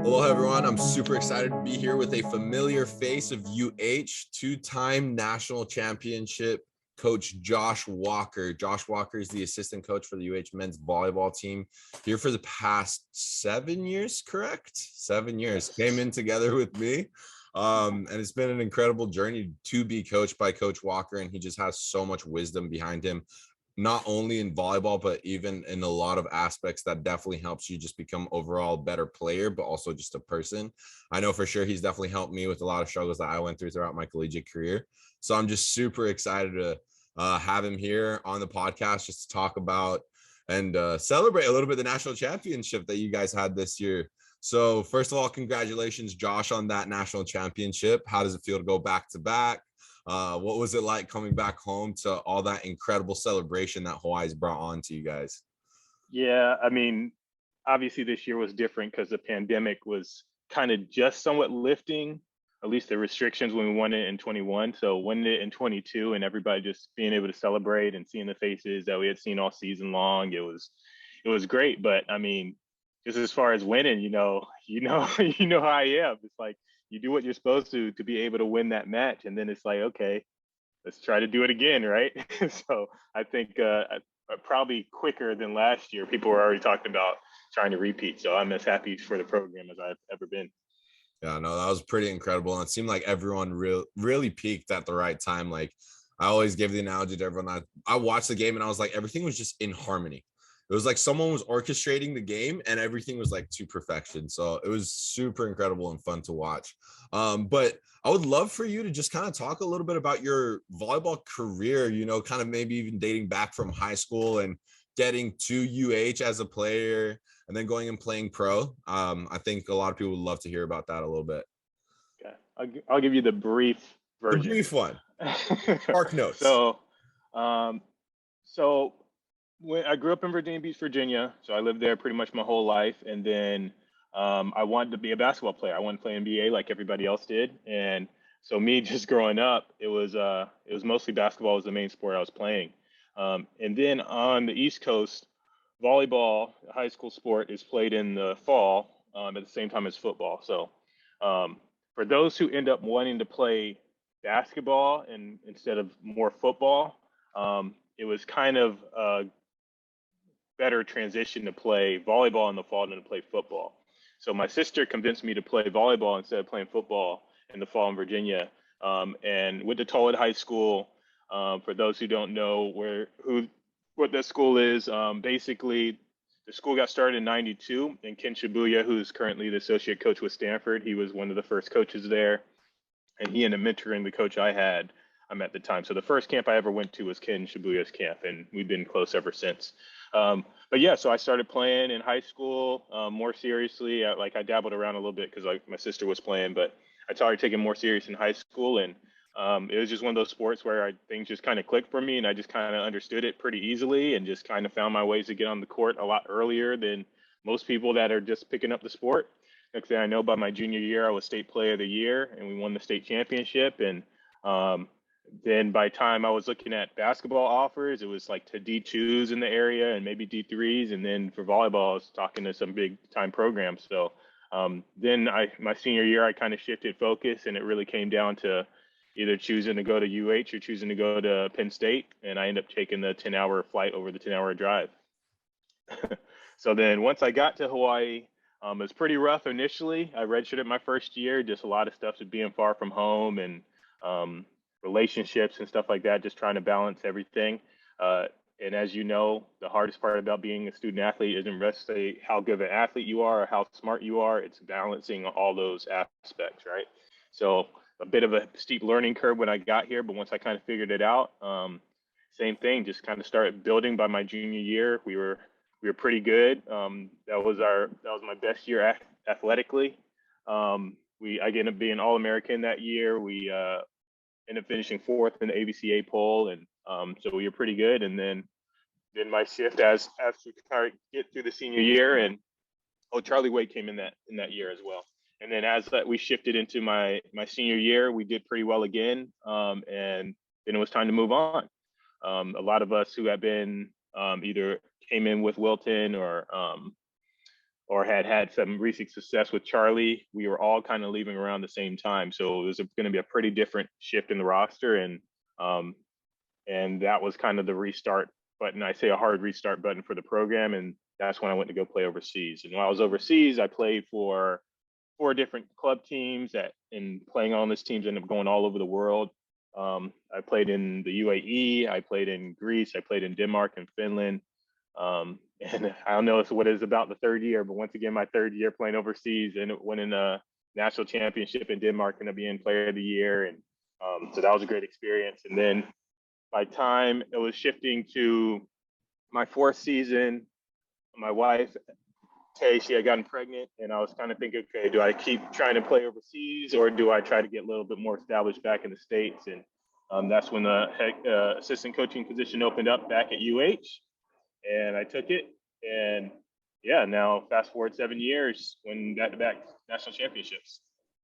Hello, everyone. I'm super excited to be here with a familiar face of UH, two-time national championship coach Josh Walker. Josh Walker is the assistant coach for the UH men's volleyball team here for the past 7 years, correct? 7 years. Came in together with me. And it's been an incredible journey to be coached by Coach Walker, and he just has so much wisdom behind him, not only in volleyball, but even in a lot of aspects that definitely helps you just become overall a better player, but also just a person. I know for sure he's definitely helped me with a lot of struggles that I went through throughout my collegiate career. So I'm just super excited to have him here on the podcast just to talk about and celebrate a little bit the national championship that you guys had this year. So first of all, congratulations, Josh, on that national championship. How does it feel to go back to back? What was it like coming back home to all that incredible celebration that Hawaii's brought on to you guys? Yeah, I mean, obviously this year was different because the pandemic was kind of just somewhat lifting, at least the restrictions when we won it in 21. So winning it in 22 and everybody just being able to celebrate and seeing the faces that we had seen all season long, it was great. But I mean, just as far as winning, you know how I am. It's like you do what you're supposed to be able to win that match, and then it's like, okay, let's try to do it again, right? So I think probably quicker than last year, people were already talking about trying to repeat. So I'm as happy for the program as I've ever been. Yeah, no, that was pretty incredible. And it seemed like everyone really peaked at the right time. Like I always give the analogy to everyone. I watched the game and I was like, everything was just in harmony. It was like someone was orchestrating the game and everything was like to perfection. So it was super incredible and fun to watch. But I would love for you to just kind of talk a little bit about your volleyball career, kind of maybe even dating back from high school and getting to UH as a player and then going and playing pro. I think a lot of people would love to hear about that a little bit. Okay, I'll give you the brief The version. brief one. Spark notes. So, um, so when I grew up in Virginia Beach, Virginia, so I lived there pretty much my whole life, and then I wanted to be a basketball player. I wanted to play NBA like everybody else did, and so me just growing up, it was mostly basketball was the main sport I was playing. And then on the East Coast, volleyball, a high school sport, is played in the fall at the same time as football. So um, for those who end up wanting to play basketball and instead of more football, it was kind of a better transition to play volleyball in the fall than to play football. So my sister convinced me to play volleyball instead of playing football in the fall in Virginia. And went to Tollwood High School. For those who don't know what that school is, basically the school got started in '92, and Ken Shibuya, who's currently the associate coach with Stanford, he was one of the first coaches there, and he ended up mentoring the coach I had at the time. So the first camp I ever went to was Ken Shibuya's camp, and we've been close ever since. But yeah, so I started playing in high school more seriously. I dabbled around a little bit because my sister was playing, but I started taking more serious in high school, and it was just one of those sports where things just kind of clicked for me, and I just kind of understood it pretty easily, and just kind of found my ways to get on the court a lot earlier than most people that are just picking up the sport. Next thing I know, by my junior year, I was state player of the year, and we won the state championship. And then by the time I was looking at basketball offers, it was like to D2s in the area and maybe D3s. And then for volleyball, I was talking to some big time programs. So then my senior year, I kind of shifted focus, and it really came down to either choosing to go to UH or choosing to go to Penn State. And I ended up taking the 10-hour flight over the 10-hour drive. So then once I got to Hawaii, it was pretty rough initially. I redshirted my first year, just a lot of stuff with being far from home and relationships and stuff like that, just trying to balance everything. And as you know, the hardest part about being a student athlete isn't necessarily how good of an athlete you are or how smart you are. It's balancing all those aspects, right? So a bit of a steep learning curve when I got here, but once I kind of figured it out, same thing, just kind of started building by my junior year. We were pretty good. That was my best year athletically. I ended up being All-American that year. We ended up finishing fourth in the ABCA poll, and so we were pretty good. And then my shift as we kind of get through the senior year, and Charlie Wade came in that year as well. And then as we shifted into my senior year, we did pretty well again, and then it was time to move on. A lot of us who have been either came in with Wilton or had some recent success with Charlie, we were all kind of leaving around the same time. So it was going to be a pretty different shift in the roster. And that was kind of the restart button. I say a hard restart button for the program. And that's when I went to go play overseas. And while I was overseas, I played for 4 different club teams and playing on these teams ended up going all over the world. I played in the UAE, I played in Greece, I played in Denmark and Finland. And I don't know what it is about the third year, but once again, my third year playing overseas and winning a national championship in Denmark and being player of the year. And so that was a great experience. And then by time it was shifting to my 4th season, my wife, Tay, she had gotten pregnant, and I was kind of thinking, okay, do I keep trying to play overseas or do I try to get a little bit more established back in the States? And that's when the assistant coaching position opened up back at UH. And I took it, and yeah, now fast forward 7 years, winning back-to-back national championships.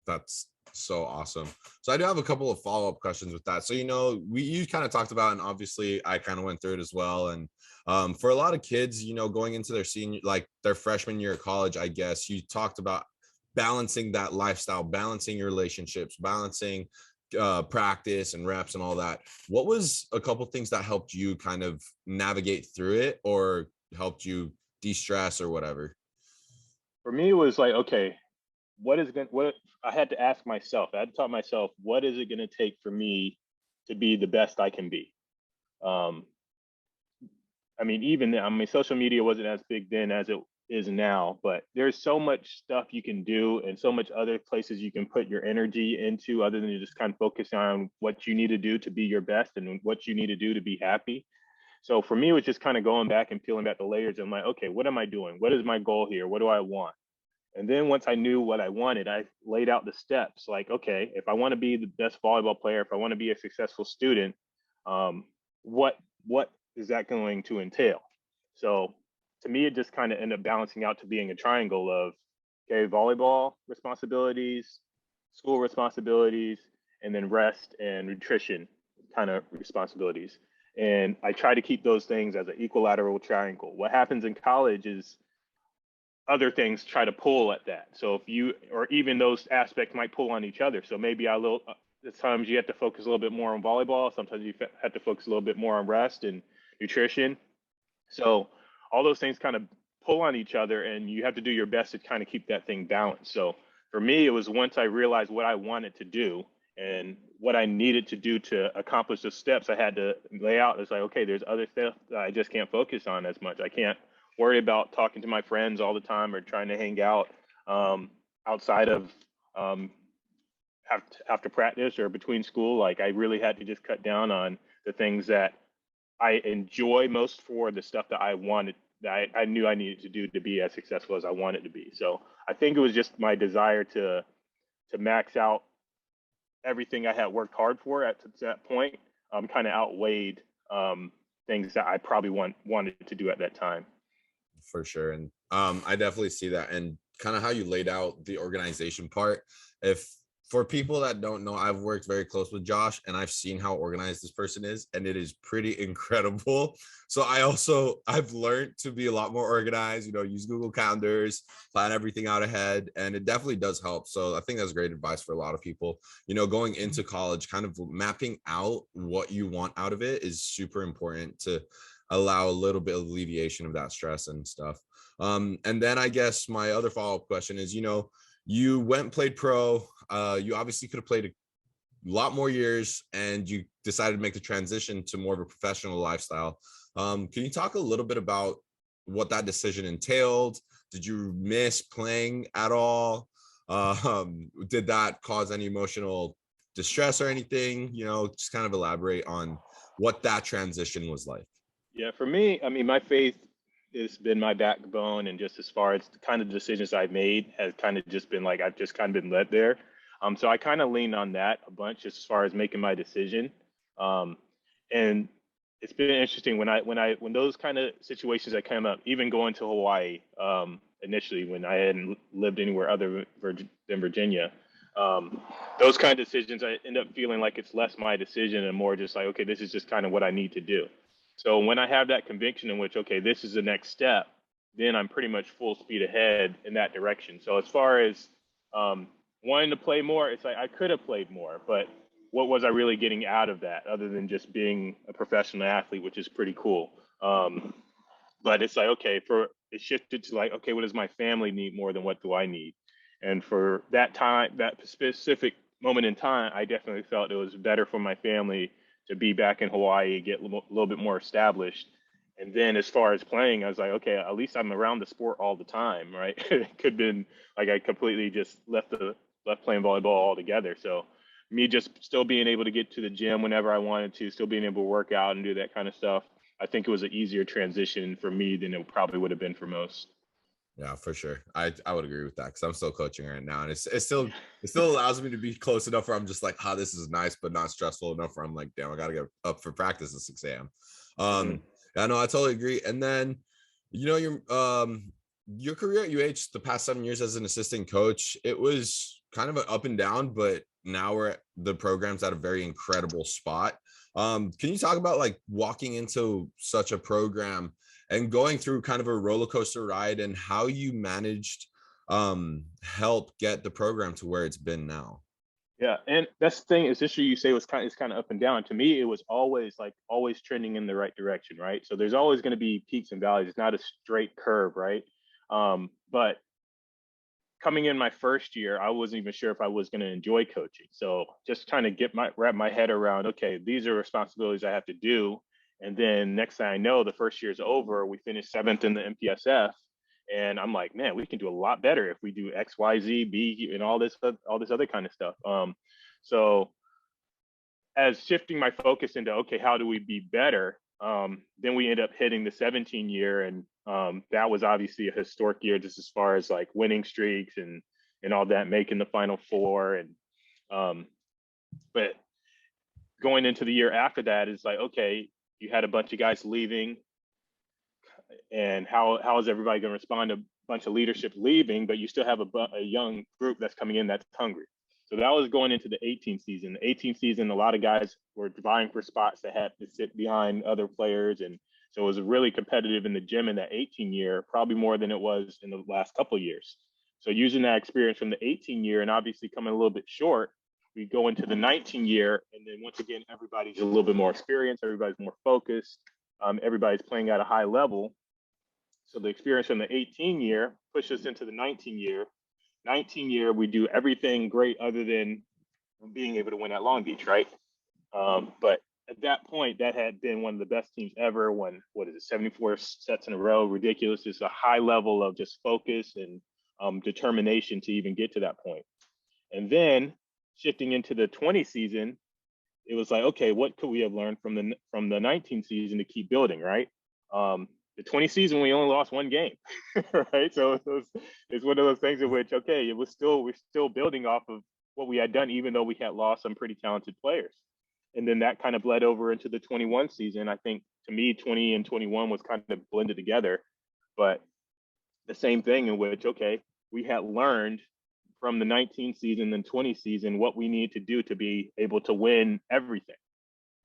That's so awesome. So I do have a couple of follow-up questions with that. So, you kind of talked about, and obviously I kind of went through it as well. And for a lot of kids, going into their freshman year of college, I guess you talked about balancing that lifestyle, balancing your relationships, balancing practice and reps and all that. What was a couple things that helped you kind of navigate through it or helped you de-stress or whatever? For me, it was like, okay, what I had to ask myself, I had to tell myself, what is it going to take for me to be the best I can be? Social media wasn't as big then as it is now, but there's so much stuff you can do and so much other places you can put your energy into other than just kind of focus on what you need to do to be your best and what you need to do to be happy. So for me, it was just kind of going back and peeling back the layers. I'm like, okay, what am I doing? What is my goal here? What do I want? And then once I knew what I wanted, I laid out the steps like, okay, if I want to be the best volleyball player, if I want to be a successful student, what is that going to entail? So to me, it just kind of ended up balancing out to being a triangle of, okay, volleyball responsibilities, school responsibilities, and then rest and nutrition kind of responsibilities. And I try to keep those things as an equilateral triangle. What happens in college is other things try to pull at that. So even those aspects might pull on each other. So maybe at times you have to focus a little bit more on volleyball. Sometimes you have to focus a little bit more on rest and nutrition. So all those things kind of pull on each other and you have to do your best to kind of keep that thing balanced. So for me, it was once I realized what I wanted to do and what I needed to do to accomplish the steps I had to lay out. It's like, okay, there's other stuff that I just can't focus on as much. I can't worry about talking to my friends all the time or trying to hang out outside of after practice or between school. Like I really had to just cut down on the things that I enjoy most for the stuff that I wanted, that I knew I needed to do to be as successful as I wanted to be. So I think it was just my desire to max out everything I had worked hard for at that point, kind of outweighed things that I probably wanted to do at that time. For sure. And I definitely see that, and kind of how you laid out the organization part. For people that don't know, I've worked very close with Josh and I've seen how organized this person is, and it is pretty incredible. So I've learned to be a lot more organized, use Google calendars, plan everything out ahead, and it definitely does help. So I think that's great advice for a lot of people, going into college, kind of mapping out what you want out of it is super important to allow a little bit of alleviation of that stress and stuff. And then I guess my other follow-up question is, you went and played pro. You obviously could have played a lot more years and you decided to make the transition to more of a professional lifestyle. Can you talk a little bit about what that decision entailed? Did you miss playing at all? Did that cause any emotional distress or anything? Just kind of elaborate on what that transition was like. Yeah, for me, my faith has been my backbone, and just as far as the kind of decisions I've made has kind of just been like I've just kind of been led there. So I kind of leaned on that a bunch just as far as making my decision. And it's been interesting when those kind of situations that came up, even going to Hawaii initially when I hadn't lived anywhere other than Virginia. um, those kind of decisions, I end up feeling like it's less my decision and more just like, okay, this is just kind of what I need to do. So when I have that conviction in which, okay, this is the next step, then I'm pretty much full speed ahead in that direction. So as far as wanting to play more, it's like I could have played more, but what was I really getting out of that other than just being a professional athlete, which is pretty cool. But it's like, okay, it shifted to like, okay, what does my family need more than what do I need? And for that time, that specific moment in time, I definitely felt it was better for my family to be back in Hawaii, get a little bit more established. And then as far as playing, I was like, okay, at least I'm around the sport all the time, right? It could have been like I completely just left playing volleyball altogether. So me just still being able to get to the gym whenever I wanted to, still being able to work out and do that kind of stuff, I think it was an easier transition for me than it probably would have been for most. Yeah, for sure. I would agree with that because I'm still coaching right now, and it still allows me to be close enough where I'm just like, this is nice, but not stressful enough where I'm like, damn, I gotta get up for practice at 6 a.m. Yeah, no, I totally agree. And then, your career at UH the past 7 years as an assistant coach, it was kind of an up and down, but now the program's at a very incredible spot. Can you talk about like walking into such a program and going through kind of a roller coaster ride and how you managed help get the program to where it's been now? Yeah, and that's the thing. Is this you say it's kind of up and down. To me, it was always trending in the right direction, right? So there's always going to be peaks and valleys. It's not a straight curve, right? But coming in my first year, I wasn't even sure if I was going to enjoy coaching. So just trying to wrap my head around, okay, these are responsibilities I have to do. And then next thing I know, the first year's over. We finished 7th in the MPSF, and I'm like, man, we can do a lot better if we do X, Y, Z, B, and all this other kind of stuff. So as shifting my focus into, okay, how do we be better? Then we end up hitting the 17 year, and that was obviously a historic year just as far as like winning streaks and all that, making the Final Four. And but going into the year after that is like, okay, you had a bunch of guys leaving, and how is everybody going to respond to a bunch of leadership leaving, but you still have a young group that's coming in that's hungry. So that was going into the 18th season. The 18th season, a lot of guys were vying for spots that had to sit behind other players. And so it was really competitive in the gym in that 18 year, probably more than it was in the last couple of years. So using that experience from the 18 year and obviously coming a little bit short, we go into the 19 year. And then once again, everybody's a little bit more experienced. Everybody's more focused. Everybody's playing at a high level. So the experience from the 18 year pushes into the 19 year. 19 year, we do everything great other than being able to win at Long Beach, right? But at that point, that had been one of the best teams ever. Won, 74 sets in a row, ridiculous. It's a high level of just focus and determination to even get to that point. And then shifting into the 20 season, it was like, okay, what could we have learned from the 19 season to keep building, right? The 20 season, we only lost one game, right? So it's one of those things in which, okay, we're still building off of what we had done, even though we had lost some pretty talented players. And then that kind of bled over into the 21 season. I think to me, 20 and 21 was kind of blended together, but the same thing in which, okay, we had learned from the 19 season and 20 season what we need to do to be able to win everything.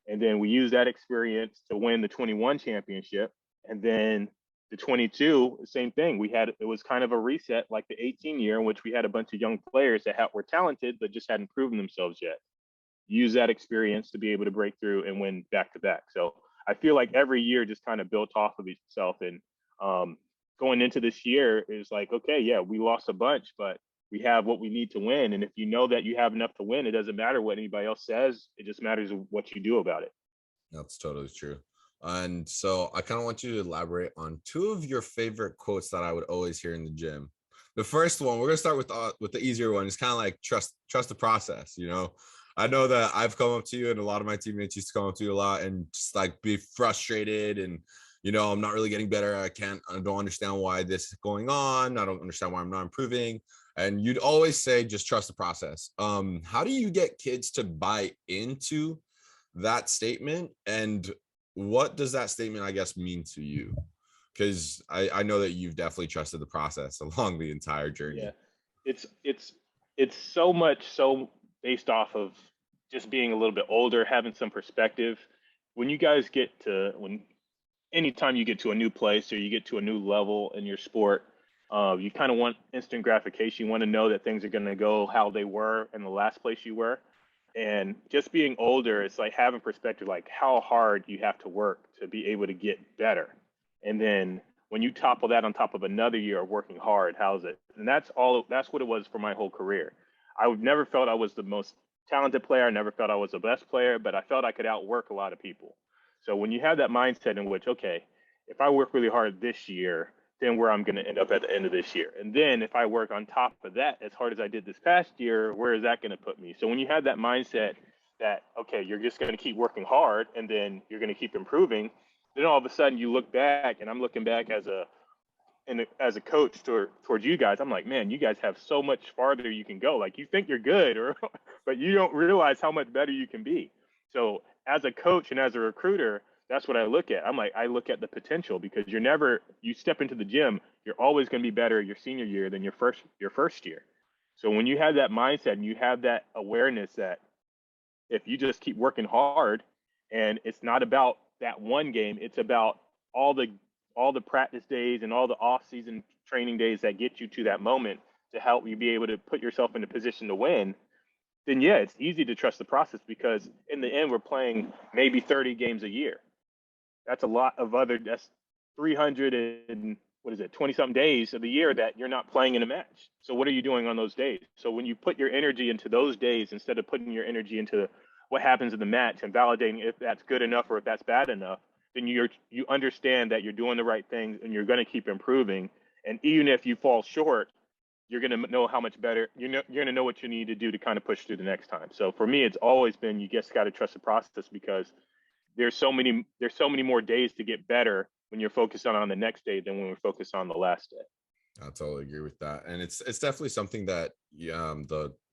And then we used that experience to win the 21 championship. And then the 22, same thing. It was kind of a reset like the 18 year in which we had a bunch of young players that were talented, but just hadn't proven themselves yet. Use that experience to be able to break through and win back to back. So I feel like every year just kind of built off of itself. And going into this year is like, okay, yeah, we lost a bunch, but we have what we need to win. And if you know that you have enough to win, it doesn't matter what anybody else says. It just matters what you do about it. That's totally true. And so I kind of want you to elaborate on two of your favorite quotes that I would always hear in the gym. The first one, we're gonna start with the easier one. It's kind of like trust the process. I know that I've come up to you, and a lot of my teammates used to come up to you a lot and just like be frustrated and I'm not really getting better. I don't understand why this is going on. I don't understand why I'm not improving. And you'd always say, just trust the process. How do you get kids to buy into that statement, and what does that statement, I guess, mean to you? Because I know that you've definitely trusted the process along the entire journey. Yeah, it's it's so much so based off of just being a little bit older, having some perspective. When you guys get to when anytime you get to a new place or you get to a new level in your sport, you kind of want instant gratification. You want to know that things are going to go how they were in the last place you were. And just being older, it's like having perspective, like how hard you have to work to be able to get better. And then when you topple that on top of another year of working hard, how's it? And that's what it was for my whole career. I never felt I was the most talented player. I never felt I was the best player, but I felt I could outwork a lot of people. So when you have that mindset in which, okay, if I work really hard this year, then where I'm going to end up at the end of this year. And then if I work on top of that as hard as I did this past year, where is that going to put me? So when you have that mindset that, okay, you're just going to keep working hard and then you're going to keep improving, then all of a sudden you look back, and I'm looking back as a coach towards you guys. I'm like, man, you guys have so much farther you can go. Like you think you're good, but you don't realize how much better you can be. So as a coach and as a recruiter, that's what I look at. I look at the potential, because you step into the gym, you're always going to be better your senior year than your first year. So when you have that mindset and you have that awareness that if you just keep working hard, and it's not about that one game, it's about all the practice days and all the off-season training days that get you to that moment to help you be able to put yourself in a position to win, then yeah, it's easy to trust the process, because in the end, we're playing maybe 30 games a year. That's a lot of that's 300 and 20 something days of the year that you're not playing in a match. So what are you doing on those days? So when you put your energy into those days instead of putting your energy into what happens in the match and validating if that's good enough or if that's bad enough, then you understand that you're doing the right things and you're going to keep improving. And even if you fall short, you're going to know how much better you're going to know what you need to do to kind of push through the next time. So for me, it's always been, you just got to trust the process, because there's so many more days to get better when you're focused on the next day than when we're focused on the last day. I totally agree with that. And it's definitely something that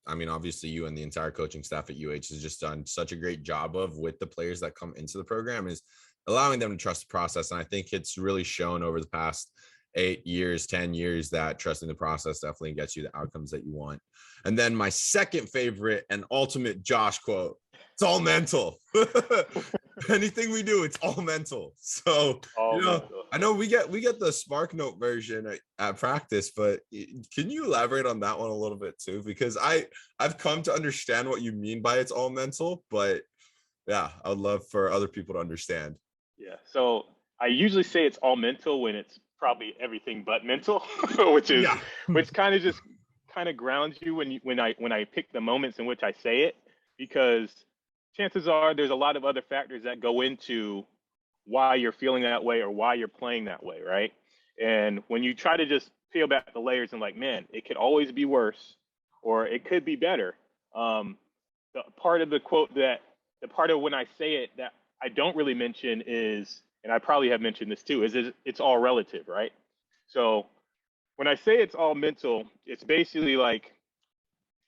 obviously you and the entire coaching staff at UH has just done such a great job of with the players that come into the program, is allowing them to trust the process. And I think it's really shown over the past 8 years, 10 years, that trusting the process definitely gets you the outcomes that you want. And then my second favorite and ultimate Josh quote, it's all mental. Anything we do, it's all mental. So, mental. I know we get the Spark Note version at practice, but can you elaborate on that one a little bit too? Because I've come to understand what you mean by it's all mental, but yeah, I'd love for other people to understand. Yeah. So I usually say it's all mental when it's probably everything but mental, which kind of grounds you when I pick the moments in which I say it, because chances are there's a lot of other factors that go into why you're feeling that way or why you're playing that way, right? And when you try to just peel back the layers and like, man, it could always be worse or it could be better. The part of when I say it that I don't really mention is, and I probably have mentioned this too, is it's all relative, right? So when I say it's all mental, it's basically like,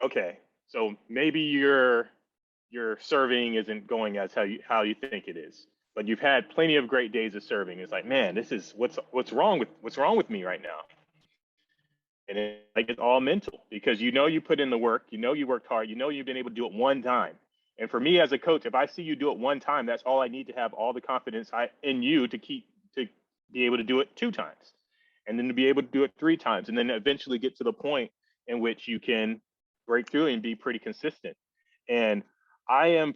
okay, so maybe your serving isn't going as how you think it is, but you've had plenty of great days of serving. It's like, man, this is what's wrong with me right now. And it's all mental, because you put in the work, you worked hard, you've been able to do it one time. And for me as a coach, if I see you do it one time, that's all I need to have all the confidence in you to be able to do it 2 times, and then to be able to do it 3 times, and then eventually get to the point in which you can break through and be pretty consistent. And I'm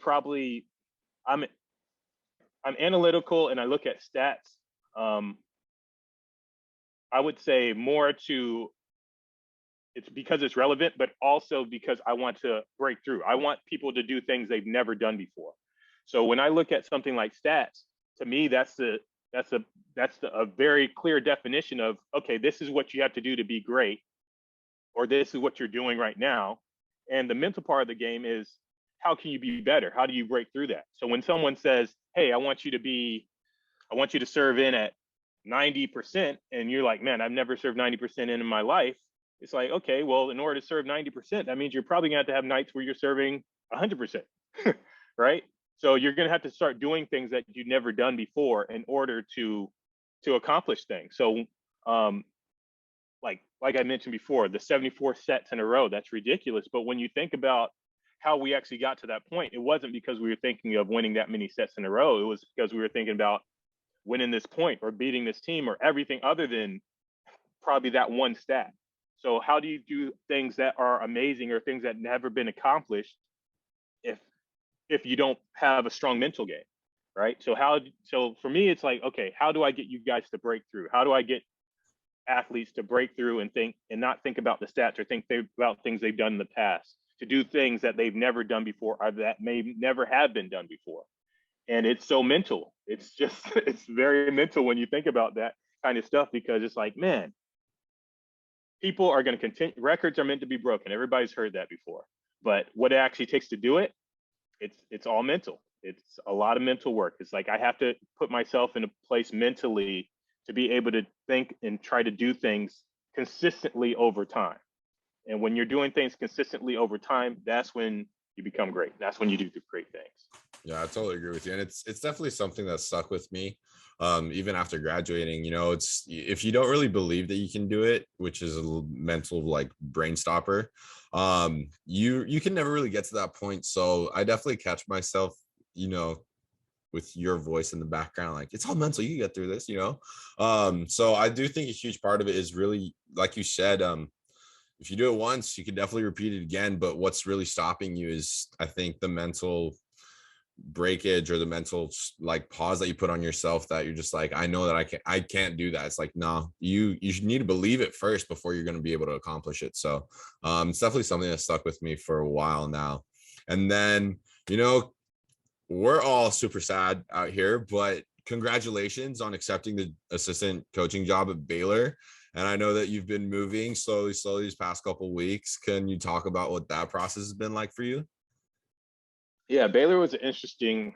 analytical and I look at stats. I would say more it's because it's relevant, but also because I want to break through. I want people to do things they've never done before. So when I look at something like stats, to me, that's a very clear definition of, okay, this is what you have to do to be great, or this is what you're doing right now. And the mental part of the game is, how can you be better? How do you break through that? So when someone says, hey, I want you to serve in at 90%, and you're like, man, I've never served 90% in my life. It's like, okay, well, in order to serve 90%, that means you're probably going to have nights where you're serving 100%, right? So you're going to have to start doing things that you've never done before in order to accomplish things. So, like like I mentioned before, the 74 sets in a row, that's ridiculous. But when you think about how we actually got to that point, it wasn't because we were thinking of winning that many sets in a row. It was because we were thinking about winning this point or beating this team or everything other than probably that one stat. So how do you do things that are amazing or things that never been accomplished if you don't have a strong mental game, right? So for me, it's like, okay, how do I get you guys to break through? How do I get athletes to break through and think and not think about the stats or think about things they've done in the past, to do things that they've never done before or that may never have been done before. And it's so mental. It's just, it's very mental when you think about that kind of stuff, because it's like, man, people are going to continue. Records are meant to be broken. Everybody's heard that before. But what it actually takes to do it, it's all mental. It's a lot of mental work. It's like I have to put myself in a place mentally to be able to think and try to do things consistently over time. And when you're doing things consistently over time, that's when you become great. That's when you do great things. Yeah, I totally agree with you. And it's definitely something that stuck with me. Even after graduating, it's, if you don't really believe that you can do it, which is a mental like brain stopper, you can never really get to that point. So I definitely catch myself, with your voice in the background, like, it's all mental, you can get through this. So I do think a huge part of it is really, like you said, if you do it once, you can definitely repeat it again. But what's really stopping you is, I think, the mental breakage or the mental like pause that you put on yourself, that you're just like, I know that I can't do that. It's like, no, you need to believe it first before you're going to be able to accomplish it. So it's definitely something that stuck with me for a while now. And then, we're all super sad out here, but congratulations on accepting the assistant coaching job at Baylor. And I know that you've been moving slowly these past couple of weeks. Can you talk about what that process has been like for you? Yeah, Baylor was an interesting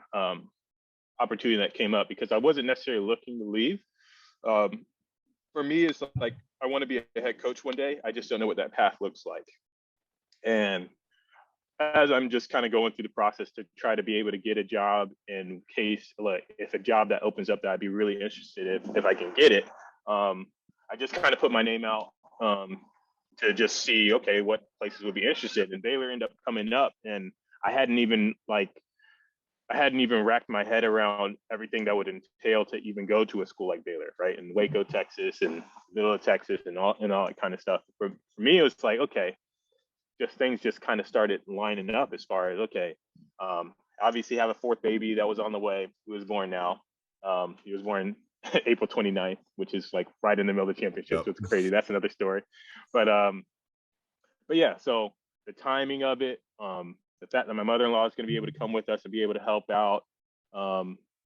opportunity that came up because I wasn't necessarily looking to leave. For me, it's like I want to be a head coach one day. I just don't know what that path looks like. And as I'm just kind of going through the process to try to be able to get a job in case, like, if a job that opens up that I'd be really interested if I can get it, I just kind of put my name out to just see, okay, what places would be interested. And Baylor ended up coming up, and I hadn't even racked my head around everything that would entail to even go to a school like Baylor, right? In Waco, Texas, and middle of Texas, and all that kind of stuff. For me, it was like, okay, things just kind of started lining up as far as, okay, obviously have a fourth baby that was on the way, who was born now. He was born April 29th, which is like right in the middle of the championship. Yep. So it's crazy. That's another story. But yeah, so the timing of it, the fact that my mother-in-law is going to be able to come with us and be able to help out,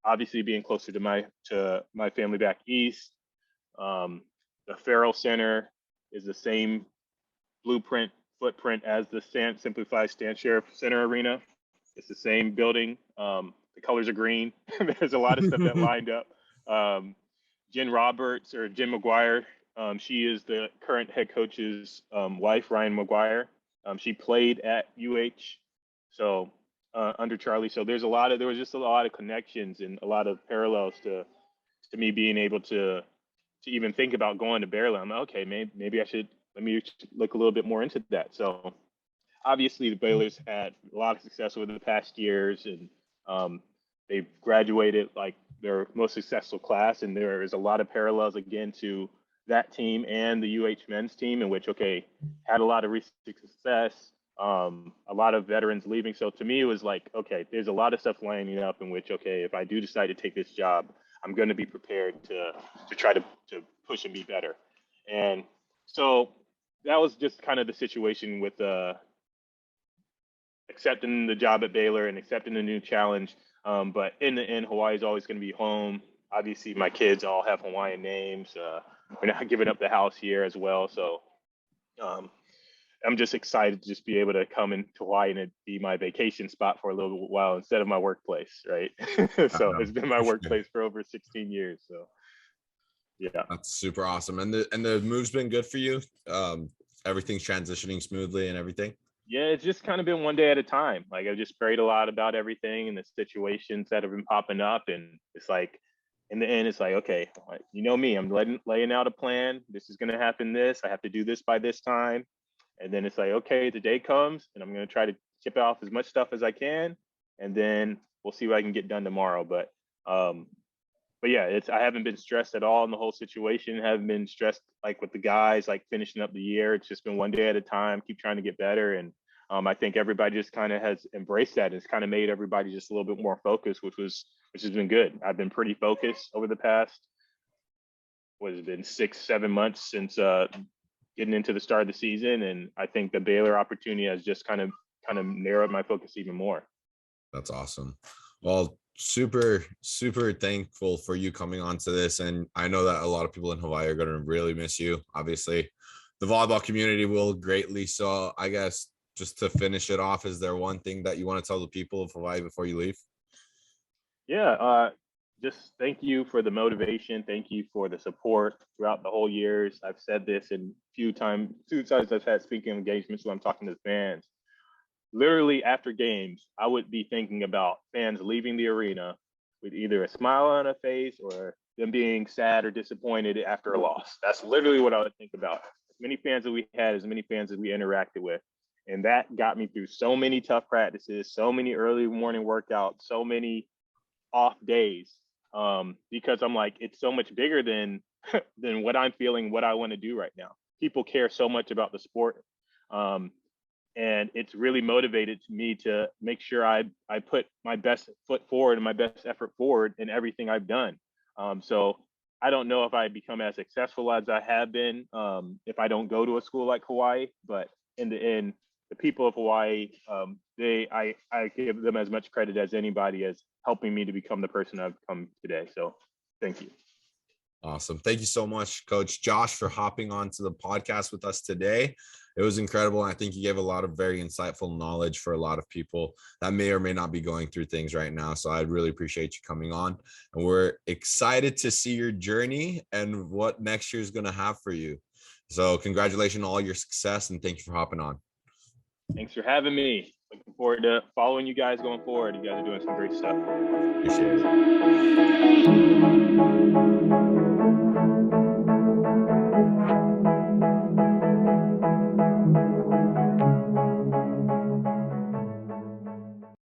obviously being closer to my family back east. The Farrell Center is the same footprint as the Simplified Stan Sheriff Center Arena. It's the same building. The colors are green. There's a lot of stuff that lined up. Jen McGuire, she is the current head coach's wife, Ryan McGuire. She played at UH, so under Charlie. So there was just a lot of connections and a lot of parallels to me being able to even think about going to Baylor. I'm like, okay, maybe let me look a little bit more into that. So obviously the Baylor's had a lot of success over the past years, and they've graduated like their most successful class. And there is a lot of parallels again to that team and the UH men's team, in which, okay, had a lot of recent success, a lot of veterans leaving. So to me, it was like, okay, there's a lot of stuff lining up in which, okay, if I do decide to take this job, I'm going to be prepared to try to push and be better. And so that was just kind of the situation with accepting the job at Baylor and accepting the new challenge. But in the end, Hawaii is always going to be home. Obviously, my kids all have Hawaiian names. We're not giving up the house here as well. So I'm just excited to just be able to come into Hawaii and it be my vacation spot for a little while instead of my workplace, right? So it's been my workplace for over 16 years. So yeah, that's super awesome. And the move's been good for you. Everything's transitioning smoothly and everything. Yeah, it's just kind of been one day at a time. Like, I've just prayed a lot about everything and the situations that have been popping up, and it's like in the end, it's like, okay, you know me, I'm laying out a plan. This is going to happen. I have to do this by this time. And then it's like, okay, the day comes and I'm going to try to chip off as much stuff as I can. And then we'll see what I can get done tomorrow. But yeah, I haven't been stressed at all in the whole situation. Haven't been stressed like with the guys, like finishing up the year. It's just been one day at a time, keep trying to get better. And I think everybody just kind of has embraced that. It's kind of made everybody just a little bit more focused, which has been good. I've been pretty focused over the past, what has it been, 6-7 months since getting into the start of the season. And I think the Baylor opportunity has just kind of narrowed my focus even more. That's awesome. Well, super thankful for you coming on to this. And I know that a lot of people in Hawaii are going to really miss you. Obviously, the volleyball community will greatly. So I guess just to finish it off, is there one thing that you want to tell the people of Hawaii before you leave? Yeah, just thank you for the motivation. Thank you for the support throughout the whole years. I've said this in two times I've had speaking engagements when I'm talking to the fans. Literally after games, I would be thinking about fans leaving the arena with either a smile on their face or them being sad or disappointed after a loss. That's literally what I would think about. As many fans that we had, as many fans that we interacted with. And that got me through so many tough practices, so many early morning workouts, so many off days, because I'm like, it's so much bigger than what I'm feeling, what I want to do right now. People care so much about the sport. And it's really motivated me to make sure I put my best foot forward and my best effort forward in everything I've done. So I don't know if I become as successful as I have been if I don't go to a school like Hawaii, but in the end, the people of Hawaii, I give them as much credit as anybody as helping me to become the person I've become today. So thank you. Awesome. Thank you so much, Coach Josh, for hopping on to the podcast with us today. It was incredible. And I think you gave a lot of very insightful knowledge for a lot of people that may or may not be going through things right now. So I really appreciate you coming on. And we're excited to see your journey and what next year is going to have for you. So congratulations on all your success, and thank you for hopping on. Thanks for having me. Looking forward to following you guys going forward. You guys are doing some great stuff. Appreciate it.